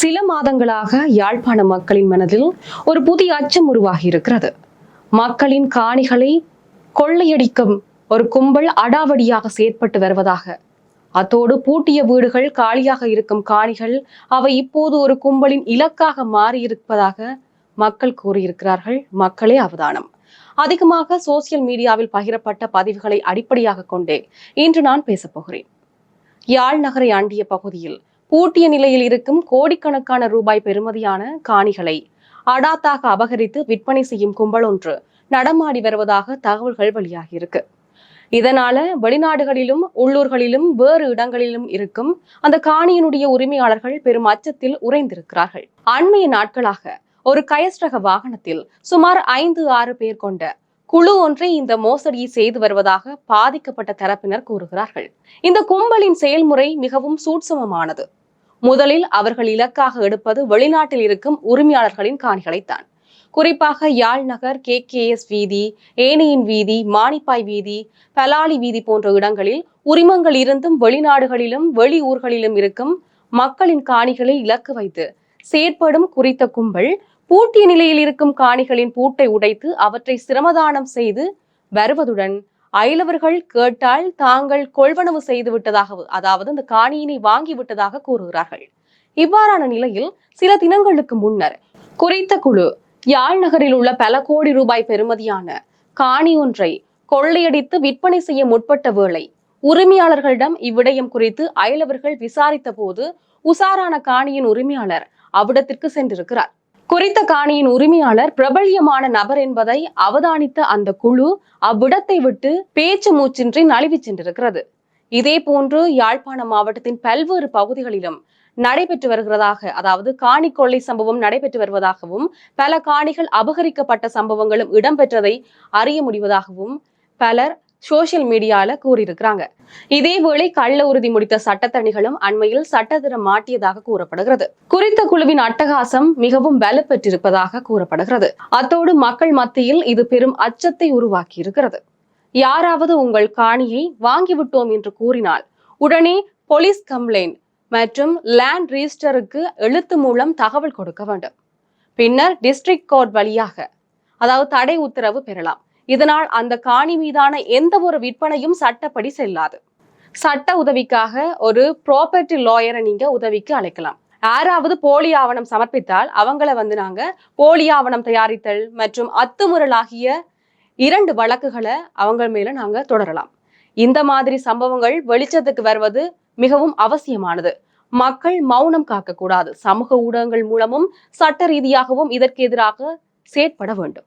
சில மாதங்களாக யாழ்ப்பாண மக்களின் மனதில் ஒரு புதிய அச்சம் உருவாகி இருக்கிறது. மக்களின் காணிகளை கொள்ளையடிக்கும் ஒரு கும்பல் அடாவடியாக செயற்பட்டு வருவதாக, அத்தோடு பூட்டிய வீடுகள், காலியாக இருக்கும் காணிகள், அவை இப்போது ஒரு கும்பலின் இலக்காக மாறியிருப்பதாக மக்கள் கூறியிருக்கிறார்கள். மக்களே அவதானம். அதிகமாக சோசியல் மீடியாவில் பகிரப்பட்ட பதிவுகளை அடிப்படையாக கொண்டே இன்று நான் பேசப்போகிறேன். யாழ் நகரை ஆண்டிய பகுதியில் பூட்டிய நிலையில் இருக்கும் கோடிக்கணக்கான ரூபாய் பெறுமதியான காணிகளை அடாத்தாக அபகரித்து விற்பனை செய்யும் கும்பல் ஒன்று நடமாடி வருவதாக தகவல்கள் வெளியாகியிருக்கு. இதனால வெளிநாடுகளிலும் உள்ளூர்களிலும் வேறு இடங்களிலும் இருக்கும் அந்த காணியினுடைய உரிமையாளர்கள் பெரும் அச்சத்தில் உறைந்திருக்கிறார்கள். அண்மைய நாட்களாக ஒரு கயஸ்ரக வாகனத்தில் சுமார் 5-6 பேர் கொண்ட குழு ஒன்றை இந்த மோசடியை செய்து வருவதாக பாதிக்கப்பட்ட தரப்பினர் கூறுகிறார்கள். இந்த கும்பலின் செயல்முறை மிகவும் சூட்சமமானது. முதலில் அவர்கள் இலக்காக எடுப்பது வெளிநாட்டில் இருக்கும் உரிமையாளர்களின் காணிகளைத்தான். குறிப்பாக யாழ் நகர், KKS வீதி, ஏனையின் வீதி, மானிப்பாய் வீதி, பலாலி வீதி போன்ற இடங்களில் உரிமங்கள் இருந்தும் வெளிநாடுகளிலும் வெளி ஊர்களிலும் இருக்கும் மக்களின் காணிகளை இலக்கு வைத்து செயற்படும் குறித்த கும்பல் பூட்டிய நிலையில் இருக்கும் காணிகளின் பூட்டை உடைத்து அவற்றை சிரமதானம் செய்து வருவதுடன் அயலவர்கள் கேட்டால் தாங்கள் கொள்வனவு செய்து விட்டதாக, அதாவது இந்த காணியினை வாங்கி விட்டதாக கூறுகிறார்கள். இவ்வாறான நிலையில் சில தினங்களுக்கு முன்னர் குறித்த குழு யாழ் நகரில் உள்ள பல கோடி ரூபாய் பெறுமதியான காணி ஒன்றை கொள்ளையடித்து விற்பனை செய்ய முற்பட்ட வேளை உரிமையாளர்களிடம் இவ்விடயம் குறித்து அயலவர்கள் விசாரித்த போது உசாரான காணியின் உரிமையாளர் அவ்விடத்திற்கு சென்றிருக்கிறார். குறித்த காணியின் உரிமையாளர் பிரபல்யமான நபர் என்பதை அவதானித்த அந்த குழு அவ்விடத்தை விட்டு பேச்சு மூச்சின்றி நழுவி சென்றிருக்கிறது. இதே போன்று யாழ்ப்பாண மாவட்டத்தின் பல்வேறு பகுதிகளிலும் நடைபெற்று வருகிறதாக, அதாவது காணி கொள்ளை சம்பவம் நடைபெற்று வருவதாகவும் பல காணிகள் அபகரிக்கப்பட்ட சம்பவங்களும் இடம்பெற்றதை அறிய முடிவதாகவும் பலர் சோசியல் மீடியால கூறியிருக்கிறாங்க. இதேவேளை கள்ள உறுதி முடித்த சட்டத்தணிகளும் அண்மையில் சட்டத்திரம் மாட்டியதாக கூறப்படுகிறது. குறித்த குழுவின் அட்டகாசம் மிகவும் வலுப்பெற்றிருப்பதாக கூறப்படுகிறது. அத்தோடு மக்கள் மத்தியில் இது பெரும் அச்சத்தை உருவாக்கி இருக்கிறது. யாராவது உங்கள் காணியை வாங்கிவிட்டோம் என்று கூறினால் உடனே போலீஸ் கம்ப்ளைண்ட் மற்றும் லேண்ட் ரிஜிஸ்டருக்கு எழுத்து மூலம் தகவல் கொடுக்க வேண்டும். பின்னர் டிஸ்ட்ரிக்ட் கோர்ட் வழியாக, அதாவது தடை உத்தரவு பெறலாம். இதனால் அந்த காணி மீதான எந்த ஒரு விற்பனையும் சட்டப்படி செல்லாது. சட்ட உதவிக்காக ஒரு ப்ராப்பர்ட்டி லாயரை நீங்க உதவிக்கு அழைக்கலாம். யாராவது போலி ஆவணம் சமர்ப்பித்தால் அவங்கள நாங்க போலி ஆவணம் தயாரித்தல் மற்றும் அத்துமுறல் ஆகிய 2 வழக்குகளை அவங்க மேல நாங்க தொடரலாம். இந்த மாதிரி சம்பவங்கள் வெளிச்சத்துக்கு வருவது மிகவும் அவசியமானது. மக்கள் மௌனம் காக்க கூடாது. சமூக ஊடகங்கள் மூலமும் சட்ட ரீதியாகவும் இதற்கு எதிராக செயற்பட வேண்டும்.